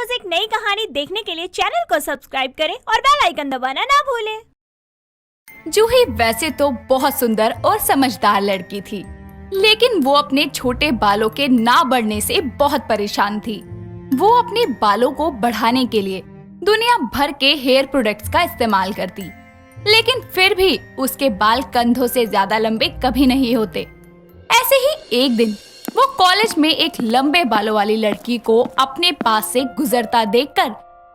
रोज एक नई कहानी देखने के लिए चैनल को सब्सक्राइब करें और बेल आइकन दबाना ना भूलें। जूही वैसे तो बहुत सुंदर और समझदार लड़की थी, लेकिन वो अपने छोटे बालों के ना बढ़ने से बहुत परेशान थी। वो अपने बालों को बढ़ाने के लिए दुनिया भर के हेयर प्रोडक्ट्स का इस्तेमाल करती, लेकिन फिर भी उसके बाल कंधों से ज्यादा लंबे कभी नहीं होते। ऐसे ही एक दिन वो कॉलेज में एक लंबे बालों वाली लड़की को अपने पास से गुजरता देखकर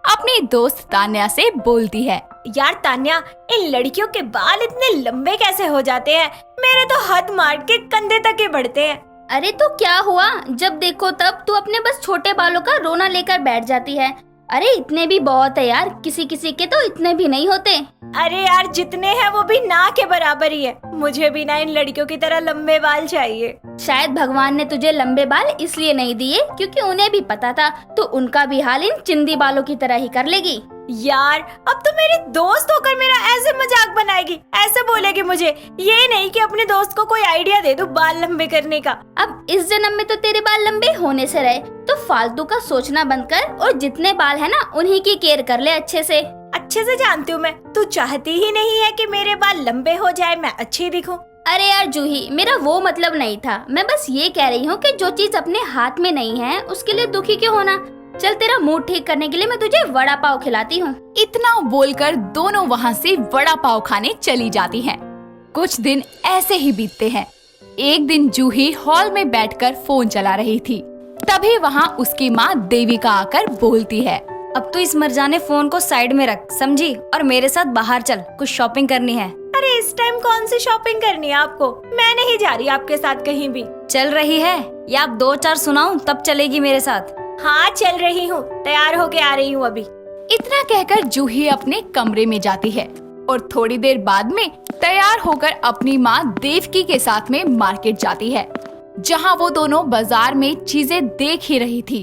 अपनी दोस्त तान्या से बोलती है, यार तान्या, इन लड़कियों के बाल इतने लंबे कैसे हो जाते हैं? मेरे तो हद मार के कंधे तक ही बढ़ते हैं। अरे तो क्या हुआ, जब देखो तब तू अपने बस छोटे बालों का रोना लेकर बैठ जाती है। अरे इतने भी बहुत है यार, किसी किसी के तो इतने भी नहीं होते। अरे यार, जितने हैं वो भी ना के बराबर ही है। मुझे भी ना इन लड़कियों की तरह लंबे बाल चाहिए। शायद भगवान ने तुझे लंबे बाल इसलिए नहीं दिए क्योंकि उन्हें भी पता था तो उनका भी हाल इन चिंदी बालों की तरह ही कर लेगी। यार, अब तो मेरी दोस्त होकर मेरा ऐसे मजाक बनाएगी, ऐसे बोलेगी मुझे। ये नहीं कि अपने दोस्त को कोई आइडिया दे दूं बाल लंबे करने का। अब इस जन्म में तो तेरे बाल लंबे होने से रहे, तो फालतू का सोचना बंद कर और जितने बाल है ना उन्हीं की केयर कर ले अच्छे से। अच्छे से जानती हूँ मैं, तू चाहती ही नहीं है कि मेरे बाल लंबे हो जाए, मैं अच्छी दिखूं। अरे यार जूही, मेरा वो मतलब नहीं था। मैं बस ये कह रही हूँ कि जो चीज अपने हाथ में नहीं है उसके लिए दुखी क्यों होना। चल, तेरा मूड ठीक करने के लिए मैं तुझे वड़ा पाव खिलाती हूँ। इतना बोलकर दोनों वहाँ से वड़ा पाव खाने चली जाती हैं। कुछ दिन ऐसे ही बीतते हैं। एक दिन जूही हॉल में बैठकर फोन चला रही थी, तभी वहाँ उसकी माँ देविका आकर बोलती है, अब तो इस मर्जाने फोन को साइड में रख, समझी? और मेरे साथ बाहर चल, कुछ शॉपिंग करनी है। अरे इस टाइम कौन सी शॉपिंग करनी है आपको? मैं नहीं जा रही आपके साथ कहीं भी। चल रही है या आप 2-4 सुनाऊं तब चलेगी मेरे साथ? हाँ चल रही हूँ, तैयार होके आ रही हूँ अभी। इतना कहकर जूही अपने कमरे में जाती है और थोड़ी देर बाद में तैयार होकर अपनी माँ देवकी के साथ में मार्केट जाती है, जहाँ वो दोनों बाजार में चीजें देख ही रही थी।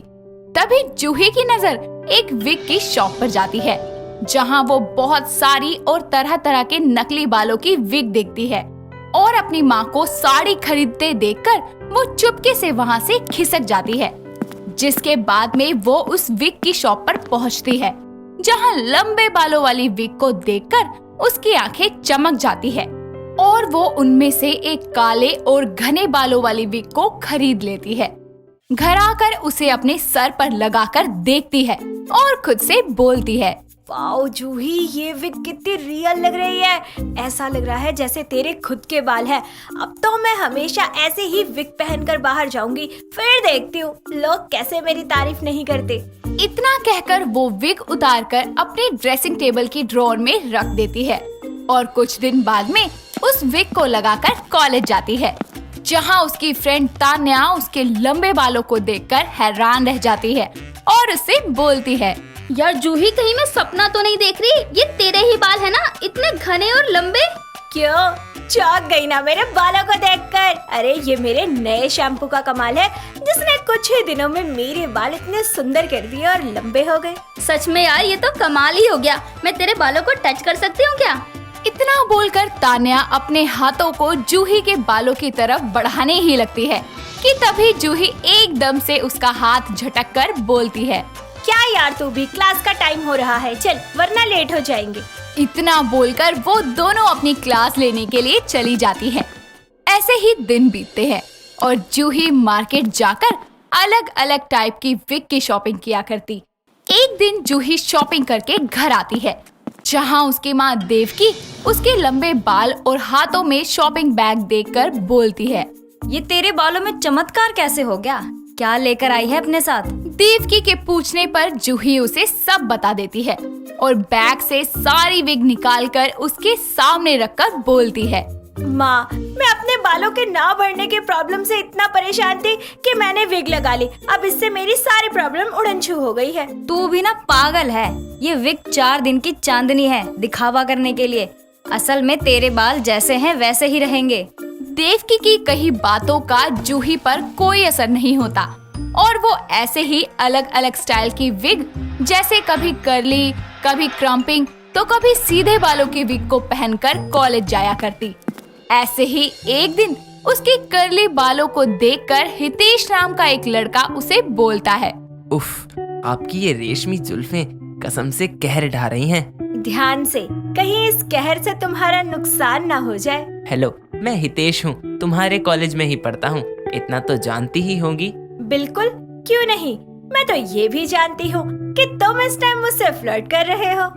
तभी जूही की नजर एक विग की शॉप पर जाती है, जहाँ वो बहुत सारी और तरह तरह के नकली बालों की विग देखती है और अपनी माँ को साड़ी खरीदते देखकर वो चुपके से वहाँ से खिसक जाती है। जिसके बाद में वो उस विग की शॉप पर पहुँचती है, जहाँ लंबे बालों वाली विग को देखकर उसकी आंखें चमक जाती है और वो उनमें से एक काले और घने बालों वाली विग को खरीद लेती है। घर आकर उसे अपने सर पर लगाकर देखती है और खुद से बोलती है, वाओ जूही, ये विग कितनी रियल लग रही है। ऐसा लग रहा है जैसे तेरे खुद के बाल हैं। अब तो मैं हमेशा ऐसे ही विग पहनकर बाहर जाऊंगी, फिर देखती हूँ लोग कैसे मेरी तारीफ नहीं करते। इतना कहकर वो विग उतारकर अपने ड्रेसिंग टेबल की ड्रॉअर में रख देती है और कुछ दिन बाद में उस विग को लगाकर कॉलेज जाती है, जहाँ उसकी फ्रेंड तान्या उसके लंबे बालों को देखकर हैरान रह जाती है और उससे बोलती है, यार जूही, कहीं मैं सपना तो नहीं देख रही? ये तेरे ही बाल है ना, इतने घने और लंबे? क्यों, चौंक गई ना मेरे बालों को देखकर? अरे ये मेरे नए शैम्पू का कमाल है, जिसने कुछ ही दिनों में मेरे बाल इतने सुंदर कर दिए और लंबे हो गए। सच में यार, ये तो कमाल ही हो गया। मैं तेरे बालों को टच कर सकती हूँ क्या? इतना बोलकर तान्या अपने हाथों को जूही के बालों की तरफ बढ़ाने ही लगती है कि तभी जूही एकदम से उसका हाथ झटक कर बोलती है, क्या यार, तू भी, क्लास का टाइम हो रहा है, चल वरना लेट हो जाएंगे। इतना बोलकर वो दोनों अपनी क्लास लेने के लिए चली जाती है। ऐसे ही दिन बीतते हैं और जूही मार्केट जाकर अलग अलग टाइप की विग की शॉपिंग किया करती। एक दिन जूही शॉपिंग करके घर आती है, जहाँ उसकी माँ देवकी उसके लंबे बाल और हाथों में शॉपिंग बैग देखकर बोलती है, ये तेरे बालों में चमत्कार कैसे हो गया? क्या लेकर आई है अपने साथ? देवकी के पूछने पर जूही उसे सब बता देती है और बैग से सारी विग निकालकर उसके सामने रखकर बोलती है, माँ, मैं अपने बालों के ना बढ़ने के प्रॉब्लम से इतना परेशान थी कि मैंने विग लगा ली। अब इससे मेरी सारी प्रॉब्लम उड़न-छू हो गई है। तू भी ना पागल है। ये विग 4 दिन की चांदनी है, दिखावा करने के लिए। असल में तेरे बाल जैसे हैं वैसे ही रहेंगे। देवकी की कही बातों का जूही पर कोई असर नहीं होता और वो ऐसे ही अलग अलग स्टाइल की विग, जैसे कभी कर्ली, कभी क्रम्पिंग तो कभी सीधे बालों की विग को पहनकर कॉलेज जाया करती। ऐसे ही एक दिन उसके कर्ली बालों को देखकर हितेश नाम का एक लड़का उसे बोलता है, उफ, आपकी ये रेशमी जुल्फें कसम से कहर ढा रही हैं। ध्यान से, कहीं इस कहर से तुम्हारा नुकसान ना हो जाए। हेलो, मैं हितेश हूँ, तुम्हारे कॉलेज में ही पढ़ता हूँ, इतना तो जानती ही होंगी। बिल्कुल, क्यों नहीं। मैं तो ये भी जानती हूँ कि तुम इस टाइम मुझसे फ्लर्ट कर रहे हो।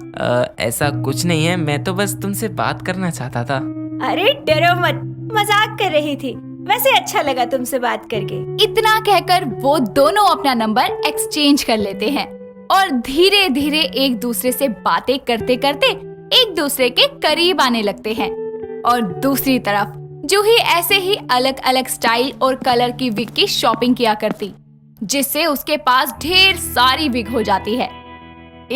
ऐसा कुछ नहीं है, मैं तो बस तुमसे बात करना चाहता था। अरे डरो मत, मजाक कर रही थी। वैसे अच्छा लगा तुमसे बात करके। इतना कहकर वो दोनों अपना नंबर एक्सचेंज कर लेते हैं और धीरे धीरे एक दूसरे से बातें करते करते एक दूसरे के करीब आने लगते हैं। और दूसरी तरफ जूही ऐसे ही अलग अलग स्टाइल और कलर की विग की शॉपिंग किया करती, जिससे उसके पास ढेर सारी विग हो जाती है।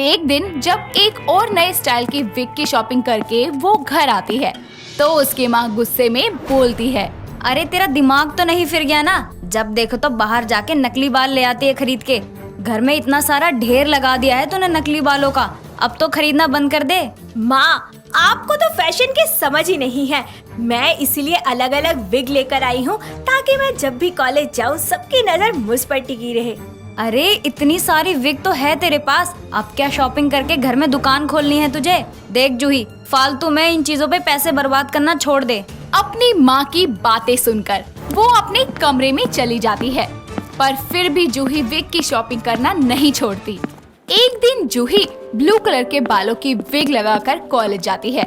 एक दिन जब एक और नए स्टाइल की विग की शॉपिंग करके वो घर आती है तो उसकी माँ गुस्से में बोलती है, अरे तेरा दिमाग तो नहीं फिर गया ना? जब देखो तो बाहर जाके नकली बाल ले आती है खरीद के। घर में इतना सारा ढेर लगा दिया है तूने नकली बालों का, अब तो खरीदना बंद कर दे। माँ, आपको तो फैशन की समझ ही नहीं है। मैं इसीलिए अलग अलग विग लेकर आई हूँ ताकि मैं जब भी कॉलेज जाऊँ सबकी नजर मुझ पर टिकी रहे। अरे इतनी सारी विग तो है तेरे पास, अब क्या शॉपिंग करके घर में दुकान खोलनी है तुझे? देख जूही, फालतू में इन चीजों पे पैसे बर्बाद करना छोड़ दे। अपनी माँ की बातें सुनकर वो अपने कमरे में चली जाती है, पर फिर भी जूही विग की शॉपिंग करना नहीं छोड़ती। एक दिन जूही ब्लू कलर के बालों की विग लगाकर कॉलेज जाती है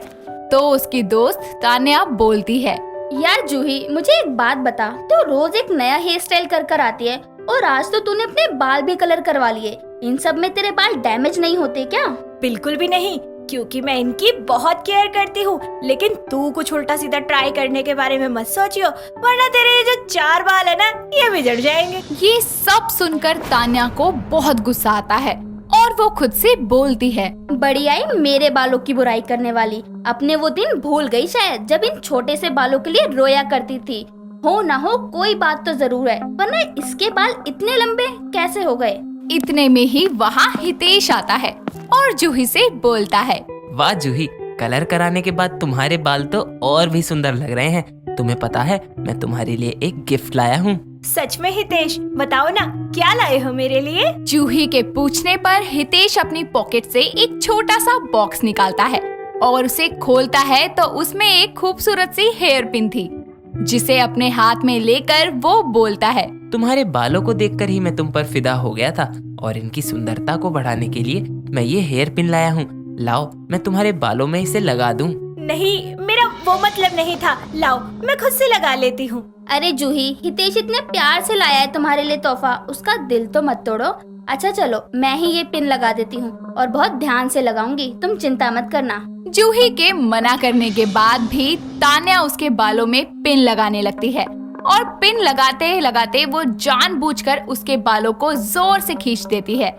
तो उसकी दोस्त तान्या बोलती है, यार जूही, मुझे एक बात बता, तो रोज एक नया हेयर स्टाइल कर कर आती है और आज तो तूने अपने बाल भी कलर करवा लिए। इन सब में तेरे बाल डैमेज नहीं होते क्या? बिल्कुल भी नहीं, क्योंकि मैं इनकी बहुत केयर करती हूँ। लेकिन तू कुछ उल्टा सीधा ट्राई करने के बारे में मत सोचियो, वरना तेरे ये जो 4 बाल है ना, ये बिगड़ जाएंगे। ये सब सुनकर तान्या को बहुत गुस्सा आता है और वो खुद से बोलती है, बड़ी आई मेरे बालों की बुराई करने वाली। अपने वो दिन भूल गई शायद जब इन छोटे से बालों के लिए रोया करती थी। हो ना हो कोई बात तो जरूर है, वरना इसके बाल इतने लंबे कैसे हो गए? इतने में ही वहाँ हितेश आता है और जूही से बोलता है, वाह जूही, कलर कराने के बाद तुम्हारे बाल तो और भी सुंदर लग रहे हैं। तुम्हें पता है, मैं तुम्हारे लिए एक गिफ्ट लाया हूँ। सच में हितेश, बताओ ना क्या लाए हो मेरे लिए? जूही के पूछने पर हितेश अपनी पॉकेट से एक छोटा सा बॉक्स निकालता है और उसे खोलता है तो उसमें एक खूबसूरत सी हेयर पिन थी, जिसे अपने हाथ में लेकर वो बोलता है, तुम्हारे बालों को देखकर ही मैं तुम पर फिदा हो गया था और इनकी सुंदरता को बढ़ाने के लिए मैं ये हेयर पिन लाया हूँ। लाओ, मैं तुम्हारे बालों में इसे लगा दूं। नहीं, मेरा वो मतलब नहीं था। लाओ, मैं खुद से लगा लेती हूँ। अरे जूही, हितेश इतने प्यार से लाया है तुम्हारे लिए तोहफा, उसका दिल तो मत तोड़ो। अच्छा चलो, मैं ही ये पिन लगा देती हूँ और बहुत ध्यान से लगाऊंगी, तुम चिंता मत करना। जूही के मना करने के बाद भी तान्या उसके बालों में पिन लगाने लगती है और पिन लगाते लगाते वो जानबूझकर उसके बालों को जोर से खींच देती है,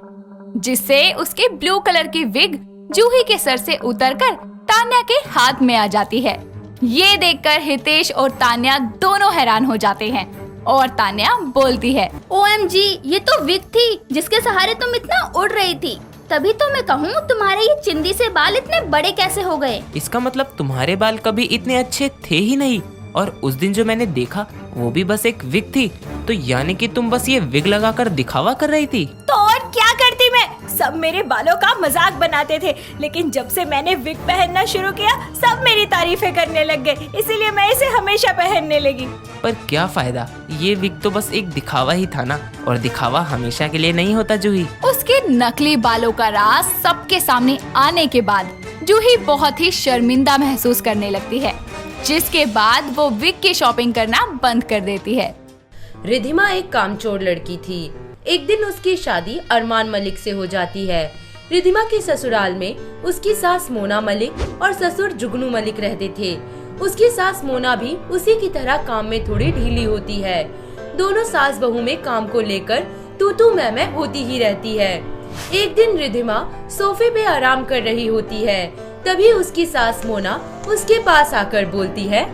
जिससे उसके ब्लू कलर की विग जूही के सर से उतरकर तान्या के हाथ में आ जाती है। ये देखकर हितेश और तान्या दोनों हैरान हो जाते हैं और तान्या बोलती है, OMG, ये तो विग थी जिसके सहारे तुम इतना उड़ रही थी। तभी तो मैं कहूँ तुम्हारे ये चिंदी से बाल इतने बड़े कैसे हो गए? इसका मतलब तुम्हारे बाल कभी इतने अच्छे थे ही नहीं, और उस दिन जो मैंने देखा वो भी बस एक विग थी। तो यानी कि तुम बस ये विग लगाकर दिखावा कर रही थी। तो और क्या करती मैं? सब मेरे बालों का मजाक बनाते थे, लेकिन जब से मैंने विग पहनना शुरू किया सब मेरी तारीफें करने लग गए, इसीलिए मैं इसे हमेशा पहनने लगी। पर क्या फायदा, ये विग तो बस एक दिखावा ही था ना, और दिखावा हमेशा के लिए नहीं होता जूही। उसके नकली बालों का राज सबके सामने आने के बाद जूही बहुत ही शर्मिंदा महसूस करने लगती है, जिसके बाद वो विग की शॉपिंग करना बंद कर देती है। रिधिमा एक कामचोर लड़की थी। एक दिन उसकी शादी अरमान मलिक से हो जाती है। रिधिमा के ससुराल में उसकी सास मोना मलिक और ससुर जुगनू मलिक रहते थे। उसकी सास मोना भी उसी की तरह काम में थोड़ी ढीली होती है। दोनों सास बहू में काम को लेकर तू तू मैं होती ही रहती है। एक दिन रिधिमा सोफे पे आराम कर रही होती है, तभी उसकी सास मोना उसके पास आकर बोलती है,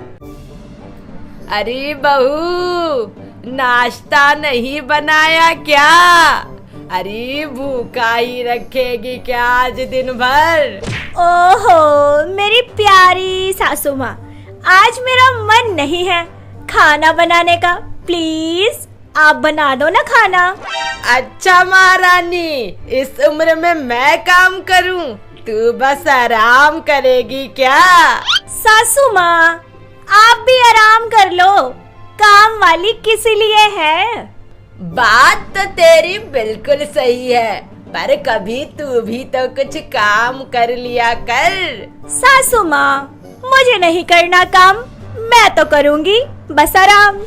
अरे बहू, नाश्ता नहीं बनाया क्या? अरे भूखा ही रखेगी क्या आज दिन भर? ओहो मेरी प्यारी सासू माँ, आज मेरा मन नहीं है खाना बनाने का, प्लीज। आप बना दो ना खाना। अच्छा महारानी, इस उम्र में मैं काम करूं, तू बस आराम करेगी क्या? सासू माँ, आप भी आराम कर लो, काम वाली किस लिए है? बात तो तेरी बिल्कुल सही है, पर कभी तू भी तो कुछ काम कर लिया कर। सासू माँ, मुझे नहीं करना काम, मैं तो करूँगी बस आराम।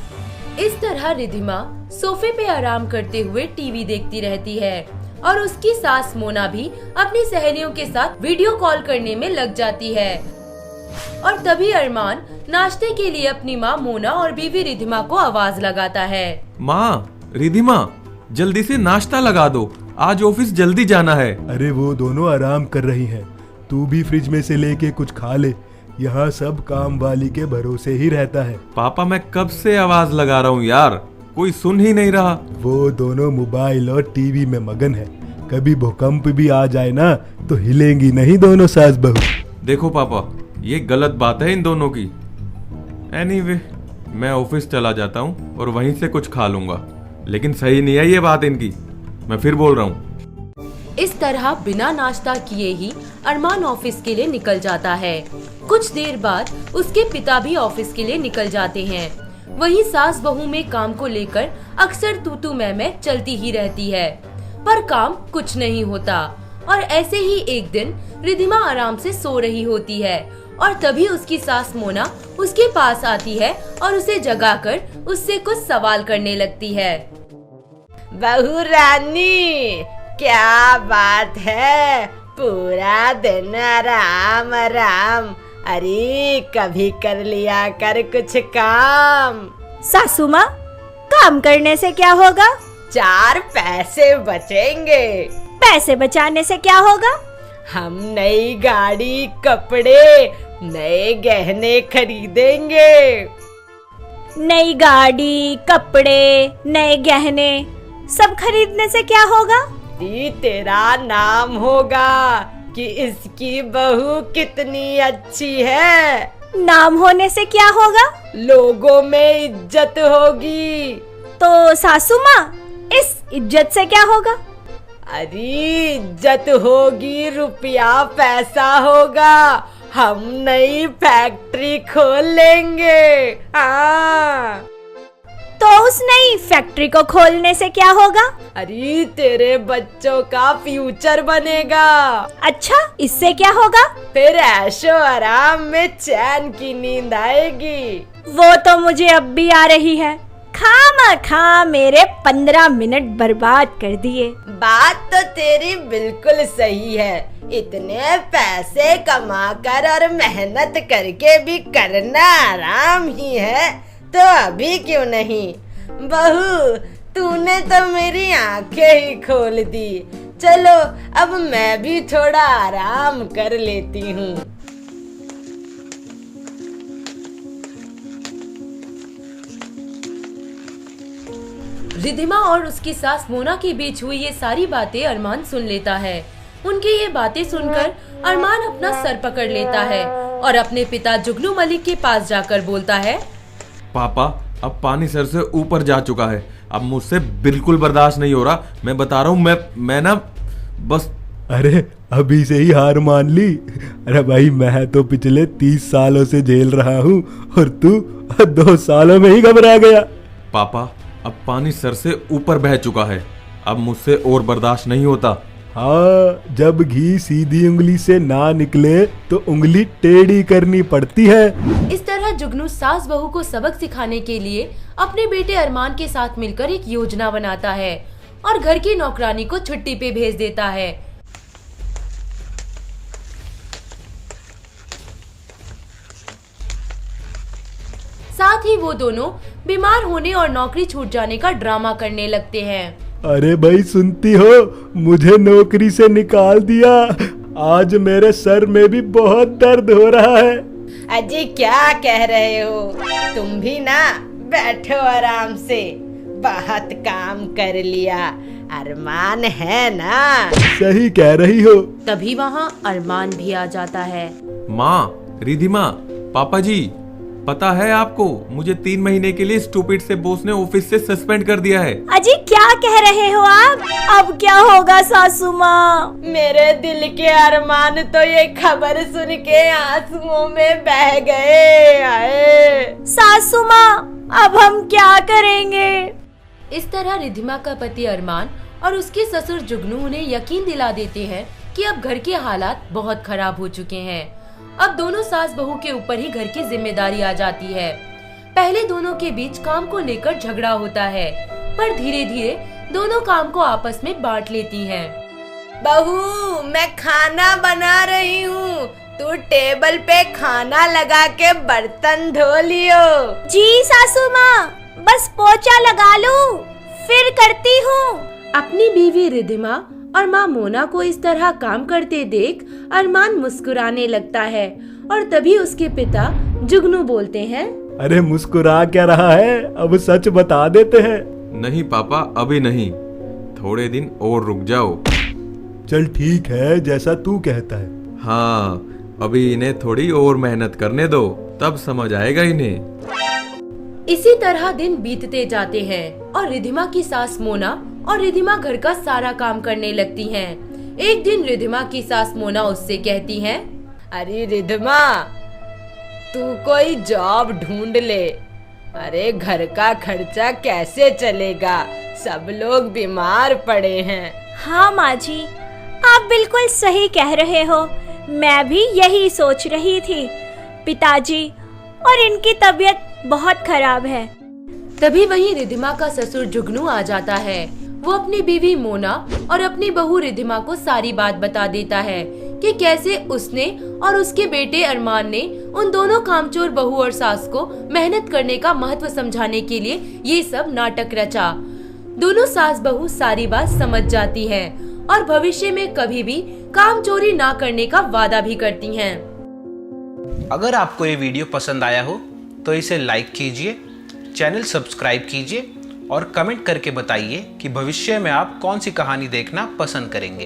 इस तरह रिधिमा सोफे पे आराम करते हुए टीवी देखती रहती है और उसकी सास मोना भी अपनी सहेलियों के साथ वीडियो कॉल करने में लग जाती है। और तभी अरमान नाश्ते के लिए अपनी माँ मोना और बीवी रिधिमा को आवाज लगाता है। माँ, रिधिमा, जल्दी से नाश्ता लगा दो, आज ऑफिस जल्दी जाना है। अरे वो दोनों आराम कर रही हैं, तू भी फ्रिज में से लेके कुछ खा ले, यहाँ सब काम वाली के भरोसे ही रहता है। पापा, मैं कब से आवाज लगा रहा हूँ यार, कोई सुन ही नहीं रहा। वो दोनों मोबाइल और टीवी में मगन है, कभी भूकंप भी आ जाए ना तो हिलेंगी नहीं दोनों सास बहू। देखो पापा, ये गलत बात है इन दोनों की। एनीवे, मैं ऑफिस चला जाता हूँ और वहीं से कुछ खा लूंगा, लेकिन सही नहीं है ये बात इनकी, मैं फिर बोल रहा हूँ। इस तरह बिना नाश्ता किए ही अरमान ऑफिस के लिए निकल जाता है। कुछ देर बाद उसके पिता भी ऑफिस के लिए निकल जाते हैं। वहीं सास बहू में काम को लेकर अक्सर तू मैं चलती ही रहती है, पर काम कुछ नहीं होता। और ऐसे ही एक दिन रिधिमा आराम से सो रही होती है और तभी उसकी सास मोना उसके पास आती है और उसे जगाकर उससे कुछ सवाल करने लगती है। बहू रानी, क्या बात है, पूरा दिन आराम आराम, अरे कभी कर लिया कर कुछ काम। सासू माँ, काम करने से क्या होगा? 4 पैसे बचेंगे। पैसे बचाने से क्या होगा? हम नई गाड़ी, कपड़े, नए गहने खरीदेंगे। नई गाड़ी, कपड़े, नए गहने सब खरीदने से क्या होगा? तेरा नाम होगा कि इसकी बहू कितनी अच्छी है। नाम होने से क्या होगा? लोगों में इज्जत होगी। तो सासू माँ, इस इज्जत से क्या होगा? अरे इज्जत होगी, रुपया पैसा होगा, हम नई फैक्ट्री खोल लेंगे। हाँ। तो उस नई फैक्ट्री को खोलने से क्या होगा? अरे तेरे बच्चों का फ्यूचर बनेगा। अच्छा, इससे क्या होगा? फिर ऐशो आराम में चैन की नींद आएगी। वो तो मुझे अब भी आ रही है, खामा मेरे 15 मिनट बर्बाद कर दिए। बात तो तेरी बिल्कुल सही है, इतने पैसे कमाकर और मेहनत करके भी करना आराम ही है, तो अभी क्यों नहीं। बहू, तूने तो मेरी आंखें ही खोल दी। चलो अब मैं भी थोड़ा आराम कर लेती हूँ। रिधिमा और उसकी सास मोना के बीच हुई ये सारी बातें अरमान सुन लेता है। उनकी ये बातें सुनकर अरमान अपना सर पकड़ लेता है और अपने पिता जुगनू मलिक के पास जाकर बोलता है, पापा, अब पानी सर से ऊपर जा चुका है, अब मुझसे बिल्कुल बर्दाश्त नहीं हो रहा। मैं बता रहा हूँ, मैं ना बस। अरे अभी से ही हार मान ली? अरे भाई, मैं तो पिछले 30 सालों से झेल रहा हूँ और तू 2 सालों में ही घबरा गया। पापा, अब पानी सर से ऊपर बह चुका है, अब मुझसे और बर्दाश्त नहीं होता। हाँ, जब घी सीधी उंगली से ना निकले तो उंगली टेढ़ी करनी पड़ती है। इस तरह जुगनू सास बहू को सबक सिखाने के लिए अपने बेटे अरमान के साथ मिलकर एक योजना बनाता है और घर की नौकरानी को छुट्टी पे भेज देता है। साथ ही वो दोनों बीमार होने और नौकरी छूट जाने का ड्रामा करने लगते हैं। अरे भाई, सुनती हो, मुझे नौकरी से निकाल दिया, आज मेरे सर में भी बहुत दर्द हो रहा है। अजी क्या कह रहे हो, तुम भी ना बैठो आराम से, बहुत काम कर लिया, अरमान है ना। सही कह रही हो। तभी वहाँ अरमान भी आ जाता है। माँ, रिधिमा, पापा जी, पता है आपको, मुझे 3 महीने के लिए स्टूपिड से बॉस ने ऑफिस से सस्पेंड कर दिया है। अजी क्या कह रहे हो आप? अब क्या होगा सासू माँ? मेरे दिल के अरमान तो ये खबर सुन के आंसुओं में बह गए। आए सासू माँ, अब हम क्या करेंगे? इस तरह रिधिमा का पति अरमान और उसके ससुर जुगनू उन्हें यकीन दिला देते हैं कि अब घर के हालात बहुत खराब हो चुके हैं। अब दोनों सास बहू के ऊपर ही घर की जिम्मेदारी आ जाती है। पहले दोनों के बीच काम को लेकर झगड़ा होता है, पर धीरे धीरे दोनों काम को आपस में बांट लेती हैं। बहू, मैं खाना बना रही हूँ, तू टेबल पे खाना लगा के बर्तन धो लियो। जी सासू माँ, बस पोछा लगा लूं, फिर करती हूँ। अपनी बीवी रिधिमा और माँ मोना को इस तरह काम करते देख अरमान मुस्कुराने लगता है और तभी उसके पिता जुगनू बोलते हैं, अरे मुस्कुरा क्या रहा है, अब सच बता देते हैं। नहीं पापा, अभी नहीं, थोड़े दिन और रुक जाओ। चल ठीक है, जैसा तू कहता है। हाँ, अभी इन्हें थोड़ी और मेहनत करने दो, तब समझ आएगा इन्हें। इसी तरह दिन बीतते जाते हैं और रिधिमा की सास मोना और रिधिमा घर का सारा काम करने लगती हैं। एक दिन रिधिमा की सास मोना उससे कहती है, अरे रिधिमा, तू कोई जॉब ढूंढ ले। अरे घर का खर्चा कैसे चलेगा, सब लोग बीमार पड़े हैं। हाँ माँ जी, आप बिल्कुल सही कह रहे हो, मैं भी यही सोच रही थी। पिताजी और इनकी तबीयत बहुत खराब है। तभी वहीं रिधिमा का ससुर जुगनू आ जाता है। वो अपनी बीवी मोना और अपनी बहू रिधिमा को सारी बात बता देता है कि कैसे उसने और उसके बेटे अरमान ने उन दोनों कामचोर बहू और सास को मेहनत करने का महत्व समझाने के लिए ये सब नाटक रचा। दोनों सास बहू सारी बात समझ जाती हैं और भविष्य में कभी भी काम चोरी ना करने का वादा भी करती हैं। अगर आपको ये वीडियो पसंद आया हो तो इसे लाइक कीजिए, चैनल सब्सक्राइब कीजिए और कमेंट करके बताइए कि भविष्य में आप कौन सी कहानी देखना पसंद करेंगे।